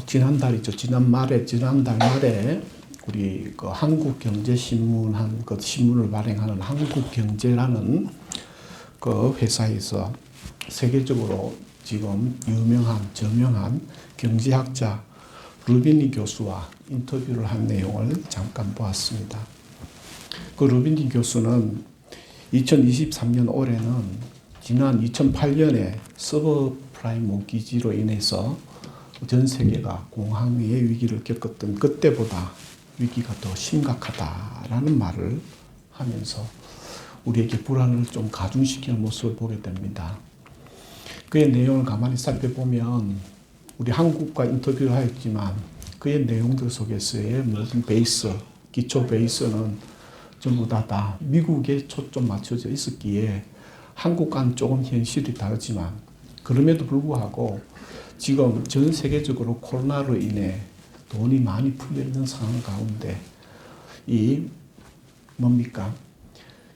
지난달이죠. 지난달 말에 우리 그 한국경제신문 그 신문을 발행하는 한국경제라는 그 회사에서 세계적으로 지금 저명한 경제학자 루비니 교수와 인터뷰를 한 내용을 잠깐 보았습니다. 그 루비니 교수는 2023년 올해는 지난 2008년에 서브프라임 모기지로 인해서 전 세계가 공황의 위기를 겪었던 그때보다 위기가 더 심각하다라는 말을 하면서 우리에게 불안을 좀 가중시키는 모습을 보게 됩니다. 그의 내용을 가만히 살펴보면 우리 한국과 인터뷰를 하였지만 그의 내용들 속에서의 모든 기초 베이스는 전부 다 미국에 초점 맞춰져 있었기에 한국과는 조금 현실이 다르지만 그럼에도 불구하고 지금 전 세계적으로 코로나로 인해 돈이 많이 풀려있는 상황 가운데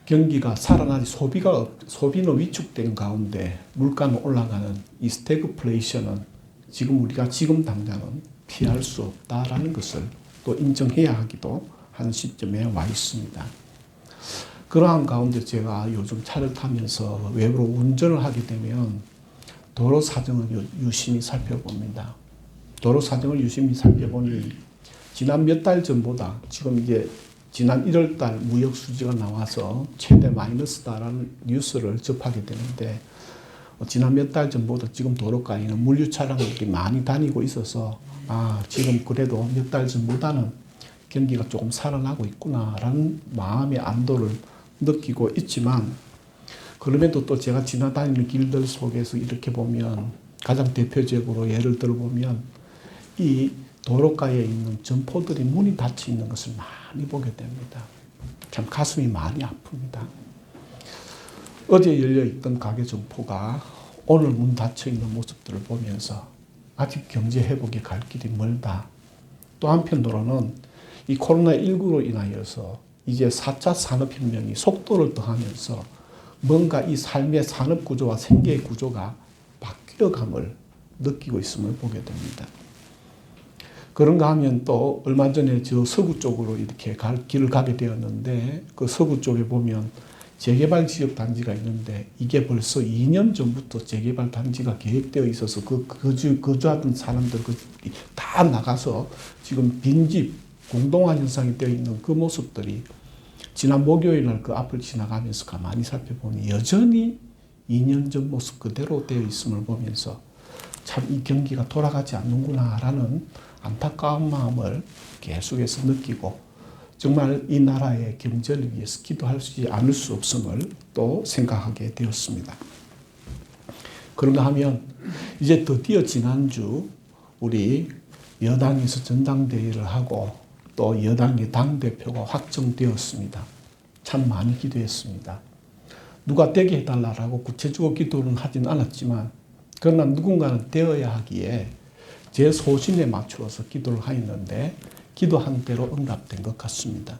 경기가 살아나지 소비는 위축된 가운데 물가는 올라가는 이 스태그플레이션은 지금 우리가 지금 당장은 피할 수 없다라는 것을 또 인정해야 하기도 하는 시점에 와 있습니다. 그러한 가운데 제가 요즘 차를 타면서 외부로 운전을 하게 되면 도로 사정을 유심히 살펴봅니다. 도로 사정을 유심히 살펴보니 지난 몇 달 전보다 지금 이제 지난 1월 달 무역 수지가 나와서 최대 마이너스다라는 뉴스를 접하게 되는데 지난 몇 달 전보다 지금 도로가에는 물류 차량들이 많이 다니고 있어서 지금 그래도 몇 달 전보다는 경기가 조금 살아나고 있구나라는 마음의 안도를 느끼고 있지만 그럼에도 또 제가 지나다니는 길들 속에서 이렇게 보면 가장 대표적으로 예를 들어보면 이 도로가에 있는 점포들이 문이 닫혀 있는 것을 많이 보게 됩니다. 참 가슴이 많이 아픕니다. 어제 열려있던 가게 점포가 오늘 문 닫혀 있는 모습들을 보면서 아직 경제 회복에 갈 길이 멀다. 또 한편으로는 이 코로나19로 인하여서 이제 4차 산업혁명이 속도를 더하면서 뭔가 이 삶의 산업구조와 생계의 구조가 바뀌어감을 느끼고 있음을 보게 됩니다. 그런가 하면 또 얼마 전에 저 서구 쪽으로 이렇게 길을 가게 되었는데 그 서구 쪽에 보면 재개발 지역 단지가 있는데 이게 벌써 2년 전부터 재개발 단지가 계획되어 있어서 거주하던 사람들 다 나가서 지금 빈집 공동화 현상이 되어 있는 그 모습들이 지난 목요일 날 그 앞을 지나가면서 가만히 살펴보니 여전히 2년 전 모습 그대로 되어 있음을 보면서 참 이 경기가 돌아가지 않는구나라는 안타까운 마음을 계속해서 느끼고 정말 이 나라의 경제를 위해서 기도하지 않을 수 없음을 또 생각하게 되었습니다. 그런가 하면 이제 드디어 지난주 우리 여당에서 전당대회를 하고 또 여당의 당대표가 확정되었습니다. 참 많이 기도했습니다. 누가 되게 해달라고 구체적으로 기도는 하진 않았지만 그러나 누군가는 되어야 하기에 제 소신에 맞추어서 기도를 하였는데 기도한 대로 응답된 것 같습니다.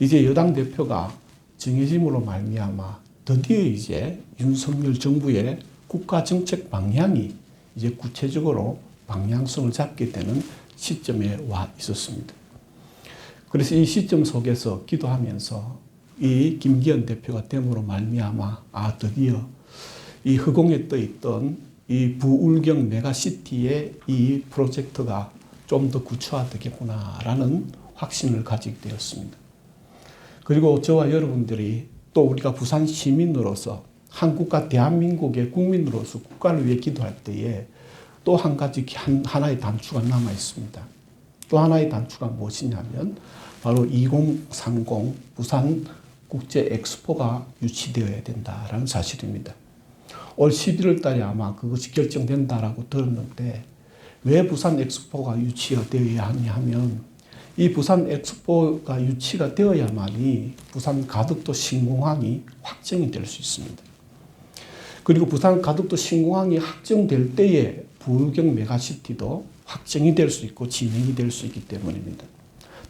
이제 여당 대표가 정해짐으로 말미암아 드디어 이제 윤석열 정부의 국가 정책 방향이 이제 구체적으로 방향성을 잡게 되는 시점에 와 있었습니다. 그래서 이 시점 속에서 기도하면서 이 김기현 대표가 됨으로 말미암아 드디어 이 허공에 떠 있던 이 부울경 메가시티의 이 프로젝트가 좀 더 구체화되겠구나라는 확신을 가지게 되었습니다. 그리고 저와 여러분들이 또 우리가 부산 시민으로서 한국과 대한민국의 국민으로서 국가를 위해 기도할 때에 또 한 가지 하나의 단추가 남아 있습니다. 또 하나의 단추가 무엇이냐면 바로 2030 부산 국제 엑스포가 유치되어야 된다라는 사실입니다. 올 11월 달에 아마 그것이 결정된다라고 들었는데 왜 부산 엑스포가 유치가 되어야 하냐 하면 이 부산 엑스포가 유치가 되어야만이 부산 가덕도 신공항이 확정이 될 수 있습니다. 그리고 부산 가덕도 신공항이 확정될 때에 부울경 메가시티도 확정이 될 수 있고 진행이 될 수 있기 때문입니다.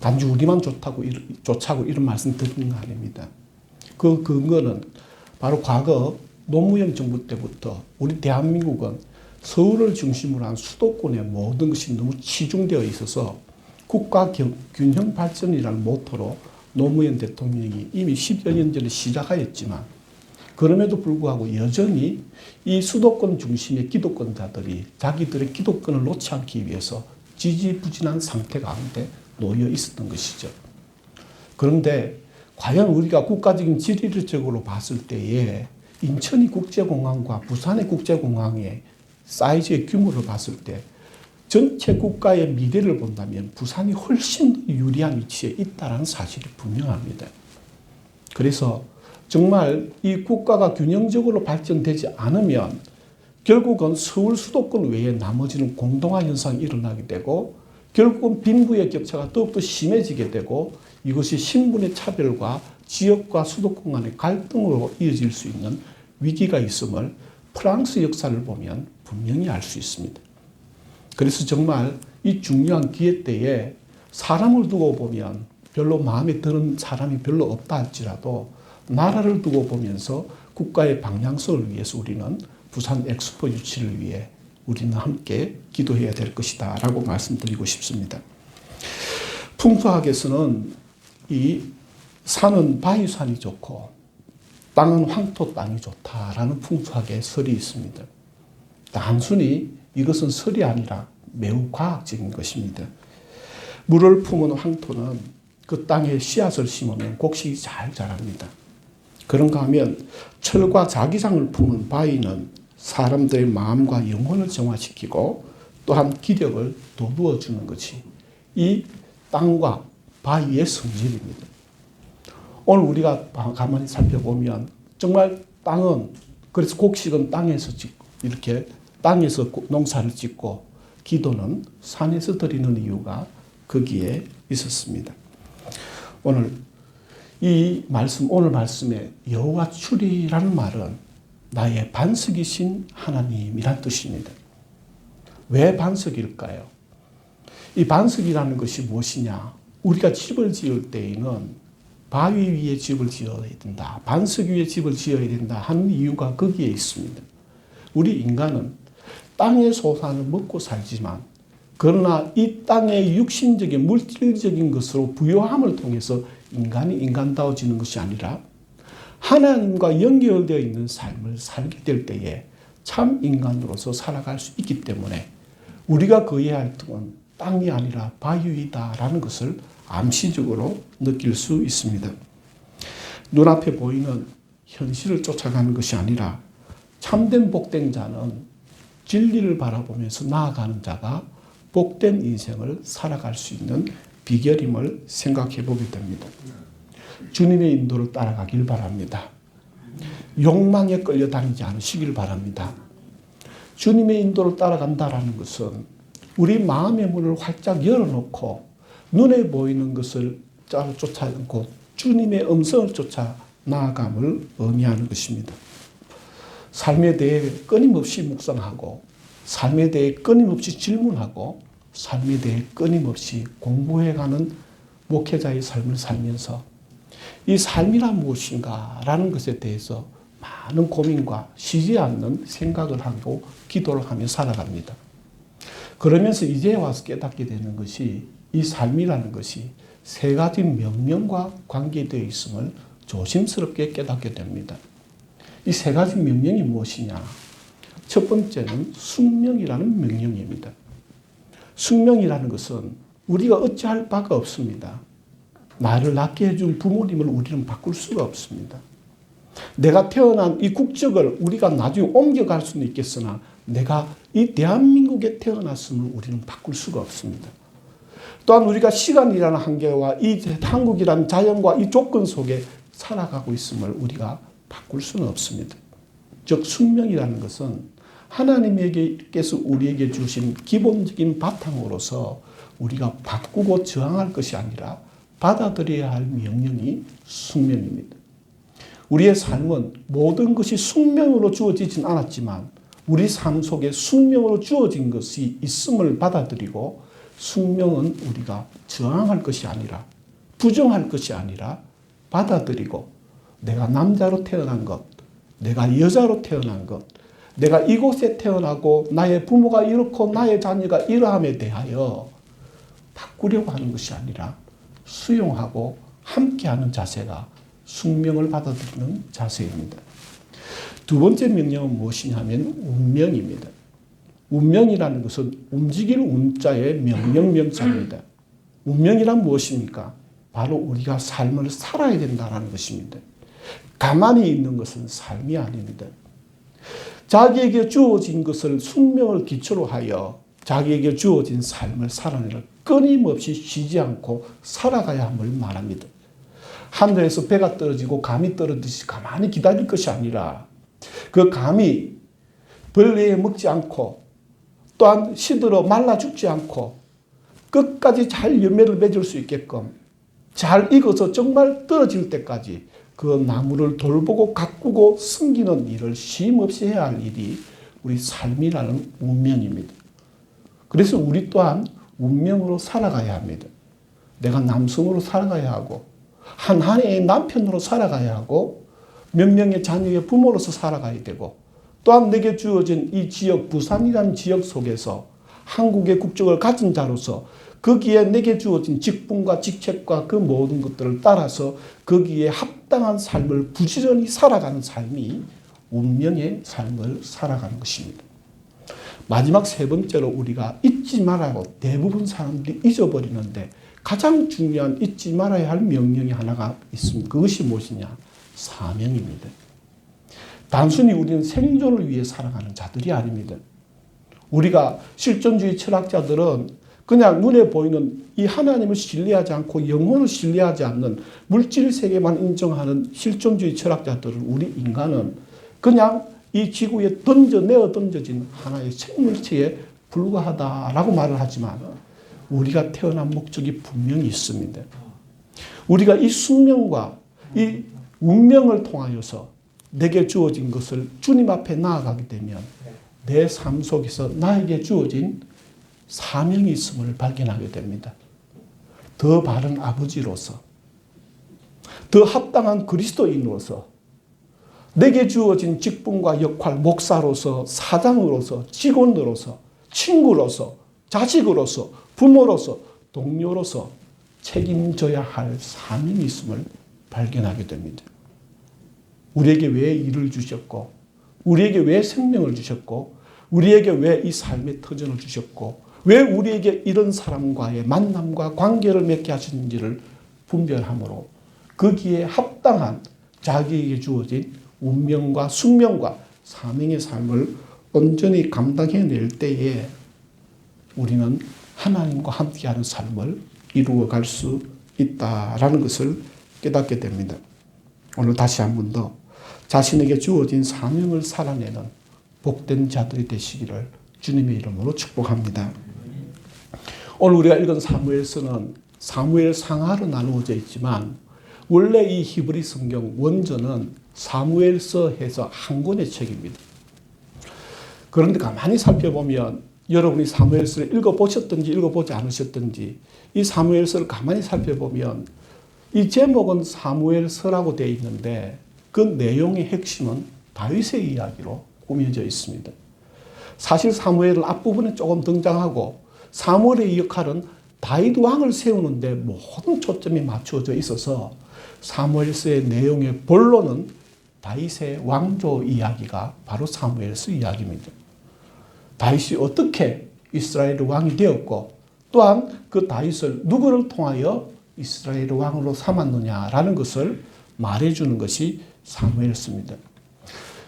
단지 우리만 좋다고 이런 말씀 드리는 거 아닙니다. 그 근거는 바로 과거 노무현 정부 때부터 우리 대한민국은 서울을 중심으로 한 수도권의 모든 것이 너무 치중되어 있어서 국가 균형 발전이라는 모토로 노무현 대통령이 이미 10여 년 전에 시작하였지만 그럼에도 불구하고 여전히 이 수도권 중심의 기득권자들이 자기들의 기득권을 놓지 않기 위해서 지지부진한 상태 가운데 놓여 있었던 것이죠. 그런데 과연 우리가 국가적인 지리적으로 봤을 때에 인천이 국제공항과 부산의 국제공항의 사이즈의 규모를 봤을 때 전체 국가의 미래를 본다면 부산이 훨씬 더 유리한 위치에 있다는 사실이 분명합니다. 그래서 정말 이 국가가 균형적으로 발전되지 않으면 결국은 서울 수도권 외에 나머지는 공동화 현상이 일어나게 되고 결국은 빈부의 격차가 더욱더 심해지게 되고 이것이 신분의 차별과 지역과 수도권 간의 갈등으로 이어질 수 있는 위기가 있음을 프랑스 역사를 보면 분명히 알 수 있습니다. 그래서 정말 이 중요한 기회 때에 사람을 두고 보면 별로 마음에 드는 사람이 별로 없다 할지라도 나라를 두고 보면서 국가의 방향성을 위해서 우리는 부산 엑스포 유치를 위해 우리는 함께 기도해야 될 것이다 라고 말씀드리고 싶습니다. 풍수학에서는 이 산은 바위산이 좋고 땅은 황토 땅이 좋다라는 풍수학의 설이 있습니다. 단순히 이것은 설이 아니라 매우 과학적인 것입니다. 물을 품은 황토는 그 땅에 씨앗을 심으면 곡식이 잘 자랍니다. 그런가 하면 철과 자기장을 품은 바위는 사람들의 마음과 영혼을 정화시키고 또한 기력을 돋우어 주는 것이 이 땅과 바위의 성질입니다. 오늘 우리가 가만히 살펴보면 정말 땅은 그래서 곡식은 땅에서 짓고 이렇게 땅에서 농사를 짓고 기도는 산에서 드리는 이유가 거기에 있었습니다. 오늘 말씀에 여호와 출이라는 말은 나의 반석이신 하나님이란 뜻입니다. 왜 반석일까요? 이 반석이라는 것이 무엇이냐? 우리가 집을 지을 때에는 바위 위에 집을 지어야 된다. 반석 위에 집을 지어야 된다 하는 이유가 거기에 있습니다. 우리 인간은 땅의 소산을 먹고 살지만 그러나 이 땅의 육신적인 물질적인 것으로 부요함을 통해서 인간이 인간다워지는 것이 아니라 하나님과 연결되어 있는 삶을 살게 될 때에 참 인간으로서 살아갈 수 있기 때문에 우리가 거해야 할 것은 땅이 아니라 바위이다라는 것을 암시적으로 느낄 수 있습니다. 눈앞에 보이는 현실을 쫓아가는 것이 아니라 참된 복된 자는 진리를 바라보면서 나아가는 자가 복된 인생을 살아갈 수 있는 비결임을 생각해 보게 됩니다. 주님의 인도를 따라가길 바랍니다. 욕망에 끌려다니지 않으시길 바랍니다. 주님의 인도를 따라간다라는 것은 우리 마음의 문을 활짝 열어놓고 눈에 보이는 것을 쫓아 않고 주님의 음성을 쫓아 나아감을 의미하는 것입니다. 삶에 대해 끊임없이 묵상하고 삶에 대해 끊임없이 질문하고 삶에 대해 끊임없이 공부해가는 목회자의 삶을 살면서 이 삶이란 무엇인가 라는 것에 대해서 많은 고민과 쉬지 않는 생각을 하고 기도를 하며 살아갑니다. 그러면서 이제 와서 깨닫게 되는 것이 이 삶이라는 것이 세 가지 명령과 관계되어 있음을 조심스럽게 깨닫게 됩니다. 이 세 가지 명령이 무엇이냐? 첫 번째는 숙명이라는 명령입니다. 숙명이라는 것은 우리가 어찌할 바가 없습니다. 나를 낳게 해준 부모님을 우리는 바꿀 수가 없습니다. 내가 태어난 이 국적을 우리가 나중에 옮겨갈 수는 있겠으나 내가 이 대한민국에 태어났음을 우리는 바꿀 수가 없습니다. 또한 우리가 시간이라는 한계와 이 한국이라는 자연과 이 조건 속에 살아가고 있음을 우리가 바꿀 수는 없습니다. 즉 숙명이라는 것은 하나님께서 우리에게 주신 기본적인 바탕으로서 우리가 바꾸고 저항할 것이 아니라 받아들여야 할 명령이 숙명입니다. 우리의 삶은 모든 것이 숙명으로 주어지진 않았지만 우리 삶 속에 숙명으로 주어진 것이 있음을 받아들이고 숙명은 우리가 저항할 것이 아니라 부정할 것이 아니라 받아들이고 내가 남자로 태어난 것, 내가 여자로 태어난 것, 내가 이곳에 태어나고 나의 부모가 이렇고 나의 자녀가 이러함에 대하여 바꾸려고 하는 것이 아니라 수용하고 함께하는 자세가 숙명을 받아들이는 자세입니다. 두 번째 명령은 무엇이냐면 운명입니다. 운명이라는 것은 움직일 운자의 명령명사입니다. 운명이란 무엇입니까? 바로 우리가 삶을 살아야 된다는 것입니다. 가만히 있는 것은 삶이 아닙니다. 자기에게 주어진 것을 숙명을 기초로 하여 자기에게 주어진 삶을 살아내는 끊임없이 쉬지 않고 살아가야 함을 말합니다. 하늘에서 배가 떨어지고 감이 떨어지듯이 가만히 기다릴 것이 아니라 그 감이 벌레에 먹지 않고 또한 시들어 말라 죽지 않고 끝까지 잘 열매를 맺을 수 있게끔 잘 익어서 정말 떨어질 때까지 그 나무를 돌보고 가꾸고 숨기는 일을 쉼없이 해야 할 일이 우리 삶이라는 운명입니다. 그래서 우리 또한 운명으로 살아가야 합니다. 내가 남성으로 살아가야 하고 한 해의 남편으로 살아가야 하고 몇 명의 자녀의 부모로서 살아가야 되고 또한 내게 주어진 이 지역 부산이라는 지역 속에서 한국의 국적을 가진 자로서 거기에 내게 주어진 직분과 직책과 그 모든 것들을 따라서 거기에 합당한 삶을 부지런히 살아가는 삶이 운명의 삶을 살아가는 것입니다. 마지막 세 번째로 우리가 잊지 말아야 대부분 사람들이 잊어버리는데 가장 중요한 잊지 말아야 할 명령이 하나가 있습니다. 그것이 무엇이냐? 사명입니다. 단순히 우리는 생존을 위해 살아가는 자들이 아닙니다. 우리가 실존주의 철학자들은 그냥 눈에 보이는 이 하나님을 신뢰하지 않고 영혼을 신뢰하지 않는 물질 세계만 인정하는 실존주의 철학자들은 우리 인간은 그냥 이 지구에 내어 던져진 하나의 생물체에 불과하다라고 말을 하지만 우리가 태어난 목적이 분명히 있습니다. 우리가 이 숙명과 이 운명을 통하여서 내게 주어진 것을 주님 앞에 나아가게 되면 내 삶 속에서 나에게 주어진 사명이 있음을 발견하게 됩니다. 더 바른 아버지로서, 더 합당한 그리스도인으로서, 내게 주어진 직분과 역할, 목사로서, 사장으로서, 직원으로서, 친구로서, 자식으로서, 부모로서, 동료로서 책임져야 할 사명이 있음을 발견하게 됩니다. 우리에게 왜 일을 주셨고, 우리에게 왜 생명을 주셨고, 우리에게 왜 이 삶의 터전을 주셨고, 왜 우리에게 이런 사람과의 만남과 관계를 맺게 하셨는지를 분별함으로 거기에 합당한 자기에게 주어진 운명과 숙명과 사명의 삶을 온전히 감당해낼 때에 우리는 하나님과 함께하는 삶을 이루어갈 수 있다라는 것을 깨닫게 됩니다. 오늘 다시 한 번 더 자신에게 주어진 사명을 살아내는 복된 자들이 되시기를 주님의 이름으로 축복합니다. 오늘 우리가 읽은 사무엘서는 사무엘 상하로 나누어져 있지만 원래 이 히브리 성경 원전은 사무엘서 해서 한 권의 책입니다. 그런데 가만히 살펴보면 여러분이 사무엘서를 읽어보셨든지 읽어보지 않으셨든지 이 사무엘서를 가만히 살펴보면 이 제목은 사무엘서라고 되어 있는데 그 내용의 핵심은 다윗의 이야기로 꾸며져 있습니다. 사실 사무엘은 앞부분에 조금 등장하고 사무엘의 역할은 다윗 왕을 세우는데 모든 초점이 맞추어져 있어서 사무엘서의 내용의 본론은 다윗의 왕조 이야기가 바로 사무엘서 이야기입니다. 다윗이 어떻게 이스라엘의 왕이 되었고 또한 그 다윗을 누구를 통하여 이스라엘의 왕으로 삼았느냐라는 것을 말해주는 것이 사무엘서입니다.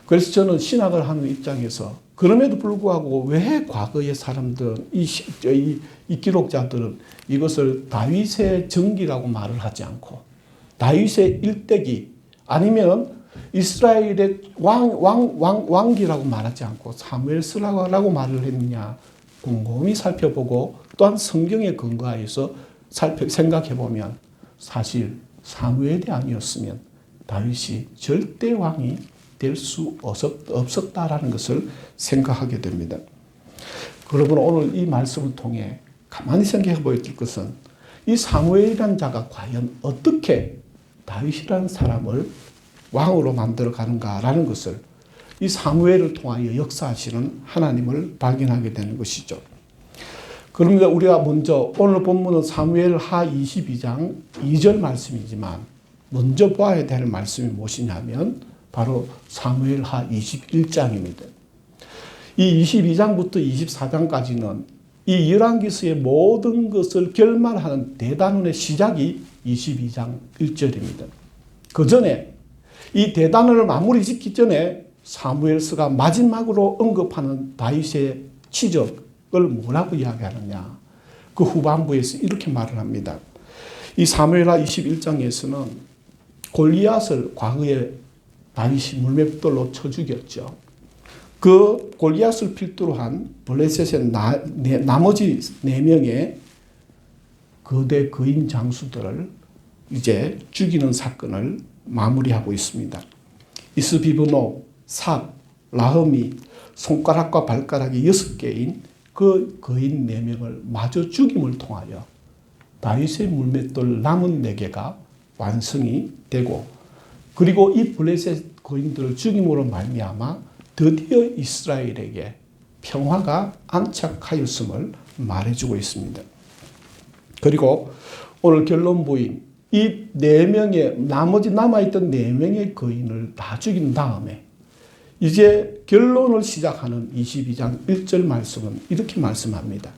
그래서 저는 신학을 하는 입장에서 그럼에도 불구하고 왜 과거의 사람들은 이 기록자들은 이것을 다윗의 전기라고 말을 하지 않고 다윗의 일대기 아니면 이스라엘의 왕기라고 말하지 않고 사무엘서라고 말을 했느냐 곰곰이 살펴보고 또한 성경에 근거하여서 생각해보면 사실 사무엘이 아니었으면 다윗이 절대 왕이 될 수 없었다라는 것을 생각하게 됩니다. 여러분 오늘 이 말씀을 통해 가만히 생각해 보야 될 것은 이 사무엘이라는 자가 과연 어떻게 다윗이라는 사람을 왕으로 만들어 가는가라는 것을 이 사무엘을 통하여 역사하시는 하나님을 발견하게 되는 것이죠. 그러면 우리가 먼저 오늘 본문은 사무엘 하 22장 2절 말씀이지만 먼저 보아야 될 말씀이 무엇이냐면 바로 사무엘 하 21장입니다. 이 22장부터 24장까지는 이 열왕기서의 모든 것을 결말하는 대단원의 시작이 22장 1절입니다. 그 전에 이 대단원을 마무리 짓기 전에 사무엘서가 마지막으로 언급하는 다윗의 치적을 뭐라고 이야기하느냐. 그 후반부에서 이렇게 말을 합니다. 이 사무엘하 21장에서는 골리앗을 과거에 다윗이 물맷돌로 쳐 죽였죠. 그 골리앗을 필두로 한 블레셋의 나머지 4명의 거대 거인 장수들을 이제 죽이는 사건을 마무리하고 있습니다. 이스비브노, 삽, 라흐미, 손가락과 발가락이 6개인 그 거인 4명을 마저 죽임을 통하여 다윗의 물맷돌 남은 4개가 완성이 되고, 그리고 이 블레셋 거인들을 죽임으로 말미암아 드디어 이스라엘에게 평화가 안착하였음을 말해주고 있습니다. 그리고 오늘 결론부인 이 4명의 나머지 남아있던 4명의 거인을 다 죽인 다음에 이제 결론을 시작하는 22장 1절 말씀은 이렇게 말씀합니다.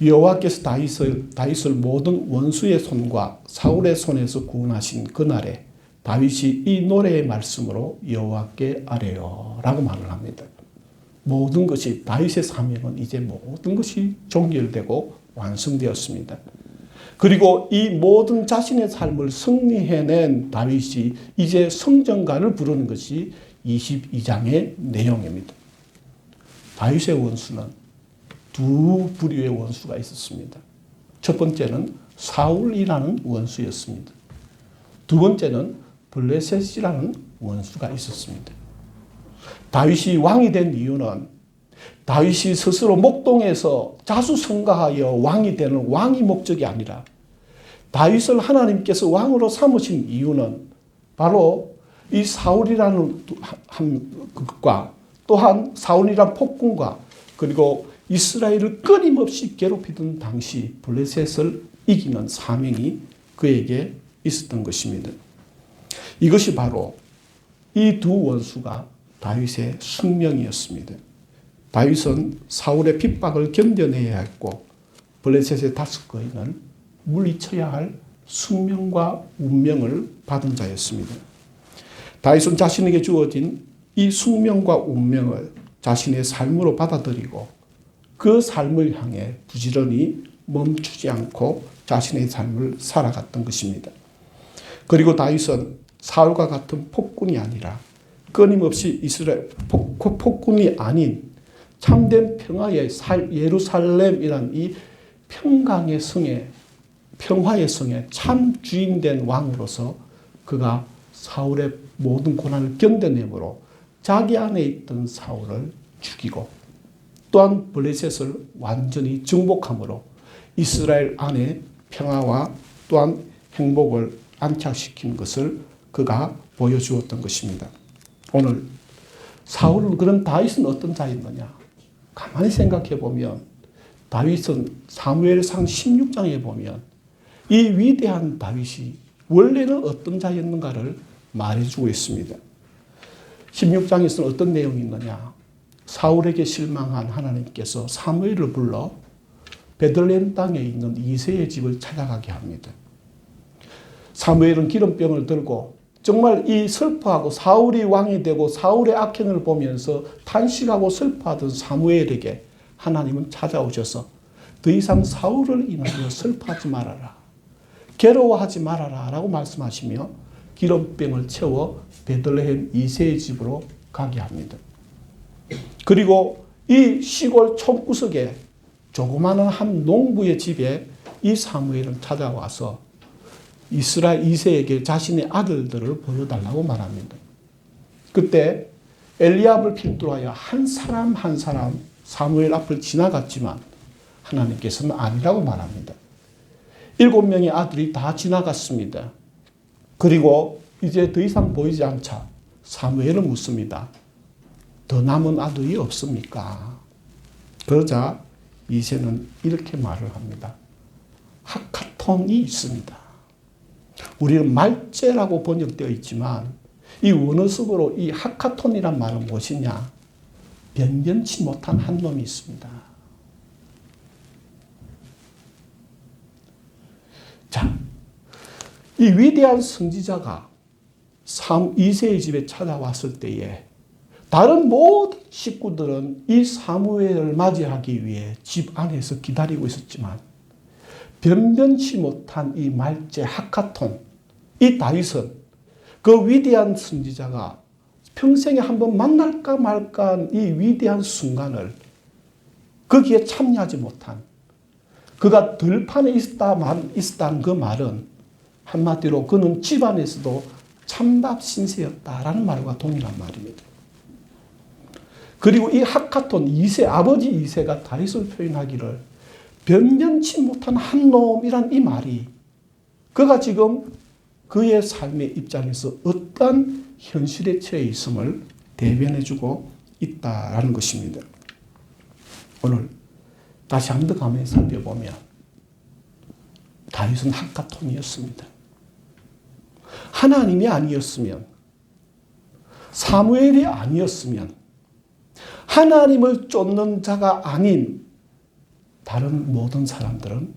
여호와께서 다윗을 모든 원수의 손과 사울의 손에서 구원하신 그날에 다윗이 이 노래의 말씀으로 여호와께 아뢰요 라고 말을 합니다. 모든 것이 다윗의 사명은 이제 모든 것이 종결되고 완성되었습니다. 그리고 이 모든 자신의 삶을 승리해낸 다윗이 이제 성전가를 부르는 것이 22장의 내용입니다. 다윗의 원수는 두 부류의 원수가 있었습니다. 첫 번째는 사울이라는 원수였습니다. 두 번째는 블레셋이라는 원수가 있었습니다. 다윗이 왕이 된 이유는 다윗이 스스로 목동에서 자수성가하여 왕이 되는 왕이 목적이 아니라 다윗을 하나님께서 왕으로 삼으신 이유는 바로 이 사울이라는 것과 또한 사울이란 폭군과 그리고 이스라엘을 끊임없이 괴롭히던 당시 블레셋을 이기는 사명이 그에게 있었던 것입니다. 이것이 바로 이 두 원수가 다윗의 숙명이었습니다. 다윗은 사울의 핍박을 견뎌내야 했고 블레셋의 5거인을 물리쳐야 할 숙명과 운명을 받은 자였습니다. 다윗은 자신에게 주어진 이 숙명과 운명을 자신의 삶으로 받아들이고 그 삶을 향해 부지런히 멈추지 않고 자신의 삶을 살아갔던 것입니다. 그리고 다윗은 사울과 같은 폭군이 아니라 끊임없이 이스라엘 폭군이 아닌 참된 평화의 예루살렘이란 이 평강의 성에 평화의 성에 참 주인된 왕으로서 그가 사울의 모든 고난을 견뎌내므로 자기 안에 있던 사울을 죽이고 또한 블레셋을 완전히 정복함으로 이스라엘 안에 평화와 또한 행복을 안착시킨 것을 그가 보여주었던 것입니다. 오늘 사울은 그런 다윗은 어떤 자였느냐? 가만히 생각해 보면 다윗은 사무엘상 16장에 보면 이 위대한 다윗이 원래는 어떤 자였는가를 말해주고 있습니다. 16장에서는 어떤 내용이 있느냐? 사울에게 실망한 하나님께서 사무엘을 불러 베들레헴 땅에 있는 이새의 집을 찾아가게 합니다. 사무엘은 기름병을 들고 정말 이 슬퍼하고 사울이 왕이 되고 사울의 악행을 보면서 탄식하고 슬퍼하던 사무엘에게 하나님은 찾아오셔서 더 이상 사울을 인하여 슬퍼하지 말아라. 괴로워하지 말아라 라고 말씀하시며 기름병을 채워 베들레헴 이새의 집으로 가게 합니다. 그리고 이 시골 촌구석에 조그마한 한 농부의 집에 이 사무엘은 찾아와서 이스라엘 이새에게 자신의 아들들을 보여달라고 말합니다. 그때 엘리압을 필두로 하여 한 사람 한 사람 사무엘 앞을 지나갔지만 하나님께서는 아니라고 말합니다. 7명의 아들이 다 지나갔습니다. 그리고 이제 더 이상 보이지 않자 사무엘은 묻습니다. 더 남은 아들이 없습니까? 그러자 이새는 이렇게 말을 합니다. 하카톤이 있습니다. 우리는 말제라고 번역되어 있지만 이 원어식으로 이 하카톤이란 말은 무엇이냐? 변변치 못한 한 놈이 있습니다. 자, 이 위대한 선지자가 2세의 집에 찾아왔을 때에 다른 모든 식구들은 이 사무엘을 맞이하기 위해 집 안에서 기다리고 있었지만 변변치 못한 이 말제 하카톤, 이 다윗은 그 위대한 선지자가 평생에 한번 만날까 말까한 이 위대한 순간을 거기에 참여하지 못한, 그가 들판에 있었다는 그 말은 한마디로 그는 집안에서도 찬밥 신세였다라는 말과 동일한 말입니다. 그리고 이 하카톤 2세, 아버지 2세가 다윗을 표현하기를 변변치 못한 한 놈이란 이 말이 그가 지금 그의 삶의 입장에서 어떠한 현실에 처해 있음을 대변해주고 있다라는 것입니다. 오늘 다시 한 번 가만히 살펴보면 다윗은 하카톤이었습니다. 하나님이 아니었으면, 사무엘이 아니었으면, 하나님을 쫓는 자가 아닌 다른 모든 사람들은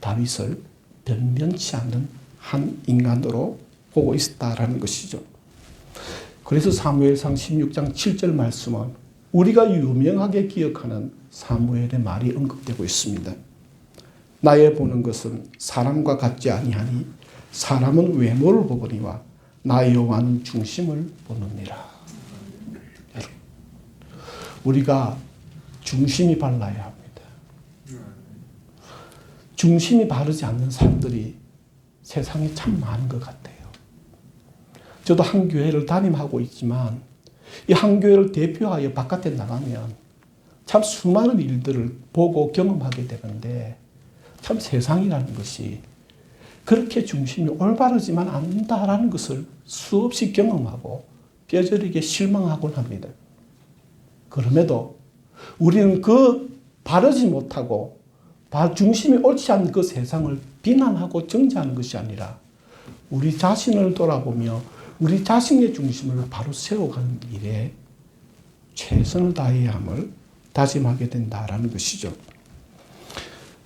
다윗을 변변치 않는 한 인간으로 보고 있었다라는 것이죠. 그래서 사무엘상 16장 7절 말씀은 우리가 유명하게 기억하는 사무엘의 말이 언급되고 있습니다. 나의 보는 것은 사람과 같지 아니하니 사람은 외모를 보거니와 나 여호와는 중심을 보느니라. 우리가 중심이 발라야 합니다. 중심이 바르지 않는 사람들이 세상에 참 많은 것 같아요. 저도 한 교회를 담임하고 있지만 이 한 교회를 대표하여 바깥에 나가면 참 수많은 일들을 보고 경험하게 되는데 참 세상이라는 것이 그렇게 중심이 올바르지만 않는다라는 것을 수없이 경험하고 뼈저리게 실망하곤 합니다. 그럼에도 우리는 그 바르지 못하고 중심이 옳지 않은 그 세상을 비난하고 정죄하는 것이 아니라 우리 자신을 돌아보며 우리 자신의 중심을 바로 세워가는 일에 최선을 다해야 함을 다짐하게 된다라는 것이죠.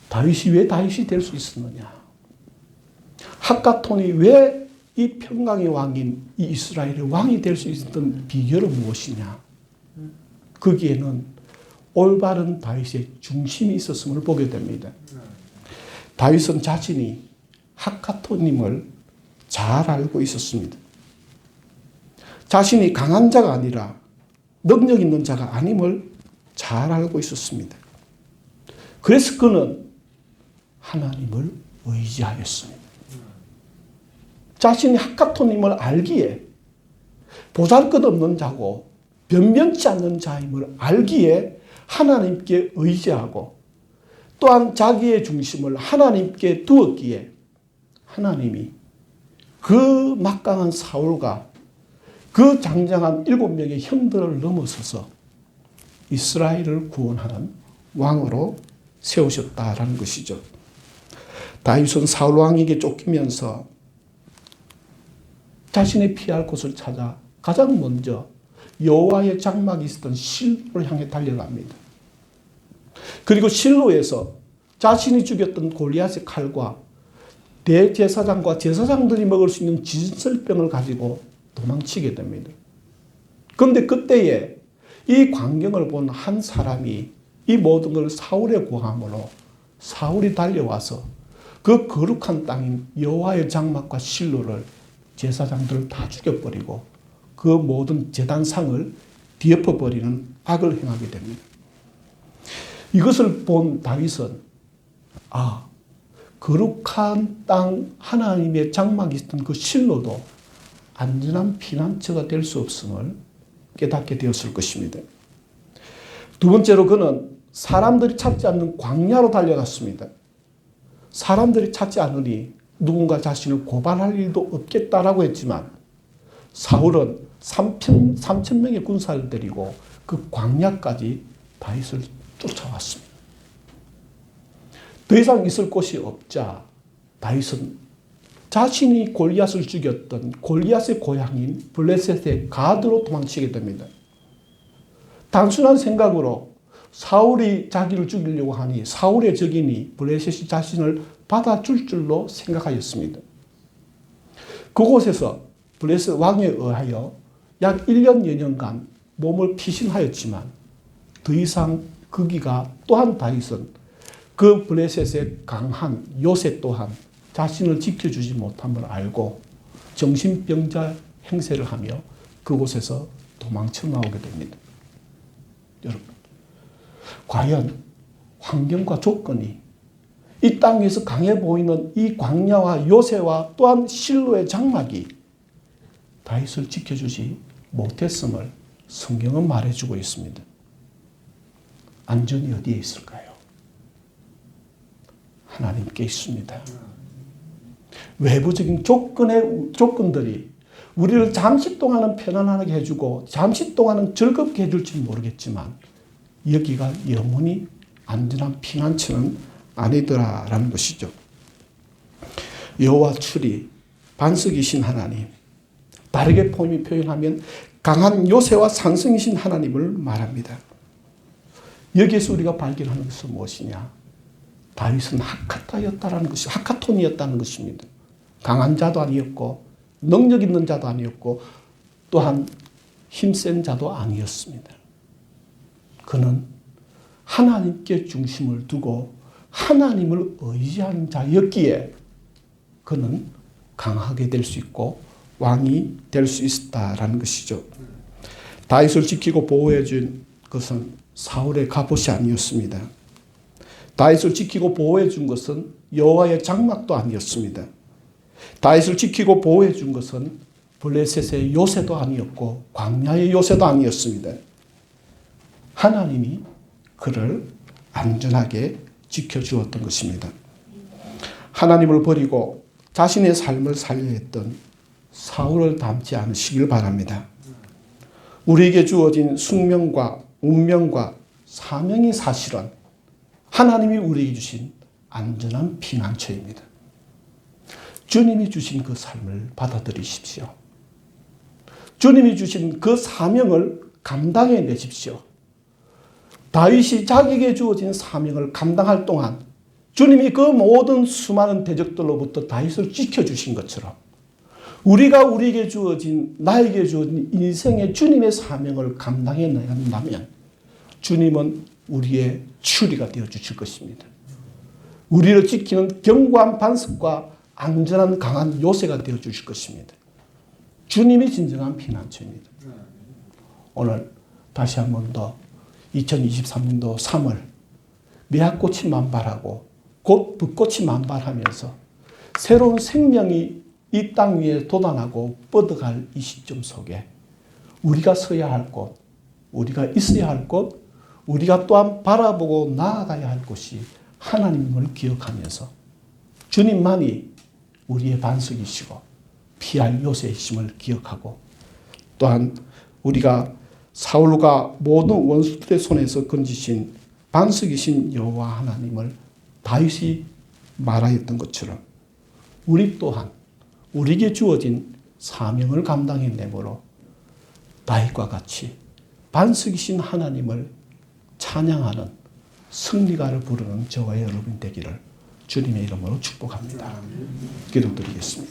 다윗이 왜 다윗이 될 수 있었느냐? 하카톤이 왜 이 평강의 왕인 이 이스라엘의 왕이 될 수 있었던 비결은 무엇이냐? 거기에는 올바른 다윗의 중심이 있었음을 보게 됩니다. 다윗은 자신이 하카톤임을 잘 알고 있었습니다. 자신이 강한 자가 아니라 능력 있는 자가 아님을 잘 알고 있었습니다. 그래서 그는 하나님을 의지하였습니다. 자신이 하카톤임을 알기에 보잘것없는 자고 변변치 않는 자임을 알기에 하나님께 의지하고 또한 자기의 중심을 하나님께 두었기에 하나님이 그 막강한 사울과 그 장장한 7명의 형들을 넘어서서 이스라엘을 구원하는 왕으로 세우셨다라는 것이죠. 다윗은 사울 왕에게 쫓기면서 자신의 피할 곳을 찾아 가장 먼저 여호와의 장막이 있었던 실로를 향해 달려갑니다. 그리고 실로에서 자신이 죽였던 골리앗의 칼과 대제사장과 제사장들이 먹을 수 있는 진설병을 가지고 도망치게 됩니다. 그런데 그때에 이 광경을 본 한 사람이 이 모든 걸 사울에 고함으로 사울이 달려와서 그 거룩한 땅인 여호와의 장막과 실로를 제사장들을 다 죽여버리고 그 모든 제단상을 뒤엎어버리는 악을 행하게 됩니다. 이것을 본 다윗은 거룩한 땅 하나님의 장막이 있던 그 실로도 안전한 피난처가 될 수 없음을 깨닫게 되었을 것입니다. 두 번째로 그는 사람들이 찾지 않는 광야로 달려갔습니다. 사람들이 찾지 않으니 누군가 자신을 고발할 일도 없겠다라고 했지만 사울은 3,000명의 군사를 데리고 그 광야까지 다윗을 쫓아왔습니다. 더 이상 있을 곳이 없자 다윗은 자신이 골리앗을 죽였던 골리앗의 고향인 블레셋의 가드로 도망치게 됩니다. 단순한 생각으로 사울이 자기를 죽이려고 하니 사울의 적이니 블레셋이 자신을 받아줄 줄로 생각하였습니다. 그곳에서 블레셋 왕에 의하여 약 1년 여년간 몸을 피신하였지만 더 이상 거기가 또한 다윗은 그 블레셋의 강한 요새 또한 자신을 지켜주지 못함을 알고 정신병자 행세를 하며 그곳에서 도망쳐 나오게 됩니다. 여러분, 과연 환경과 조건이 이 땅 위에서 강해 보이는 이 광야와 요새와 또한 실로의 장막이 다윗을 지켜주지 못했음을 성경은 말해주고 있습니다. 안전이 어디에 있을까요? 하나님께 있습니다. 외부적인 조건들이 우리를 잠시 동안은 편안하게 해주고 잠시 동안은 즐겁게 해줄지 모르겠지만 여기가 영원히 안전한 피난처는 아니더라라는 것이죠. 여호와 출이 반석이신 하나님, 다르게 표현하면 강한 요새와 산성이신 하나님을 말합니다. 여기에서 우리가 발견하는 것은 무엇이냐? 다윗은 하카톤이었다는 것입니다. 강한 자도 아니었고 능력 있는 자도 아니었고 또한 힘센 자도 아니었습니다. 그는 하나님께 중심을 두고 하나님을 의지한 자였기에 그는 강하게 될 수 있고 왕이 될 수 있었다라는 것이죠. 다윗을 지키고 보호해 준 것은 사울의 갑옷이 아니었습니다. 다윗을 지키고 보호해 준 것은 여호와의 장막도 아니었습니다. 다윗을 지키고 보호해 준 것은 블레셋의 요새도 아니었고 광야의 요새도 아니었습니다. 하나님이 그를 안전하게 지켜주었던 것입니다. 하나님을 버리고 자신의 삶을 살려 했던 사울을 닮지 않으시길 바랍니다. 우리에게 주어진 숙명과 운명과 사명이 사실은 하나님이 우리에게 주신 안전한 피난처입니다. 주님이 주신 그 삶을 받아들이십시오. 주님이 주신 그 사명을 감당해 내십시오. 다윗이 자기에게 주어진 사명을 감당할 동안 주님이 그 모든 수많은 대적들로부터 다윗을 지켜주신 것처럼 우리에게 주어진 나에게 주어진 인생의 주님의 사명을 감당해 나간다면 주님은 우리의 추리가 되어주실 것입니다. 우리를 지키는 견고한 반석과 안전한 강한 요새가 되어주실 것입니다. 주님이 진정한 피난처입니다. 오늘 다시 한 번 더 2023년도 3월 매화꽃이 만발하고 곧 붓꽃이 만발하면서 새로운 생명이 이 땅 위에 돋아나고 뻗어갈 이 시점 속에 우리가 서야 할 곳, 우리가 있어야 할 곳, 우리가 또한 바라보고 나아가야 할 곳이 하나님을 기억하면서 주님만이 우리의 반석이시고 피할 요새이심을 기억하고 또한 우리가 사울과 모든 원수들의 손에서 건지신 반석이신 여호와 하나님을 다윗이 말하였던 것처럼 우리 또한 우리에게 주어진 사명을 감당해내므로 다윗과 같이 반석이신 하나님을 찬양하는 승리가를 부르는 저와 여러분 되기를 주님의 이름으로 축복합니다. 기도드리겠습니다.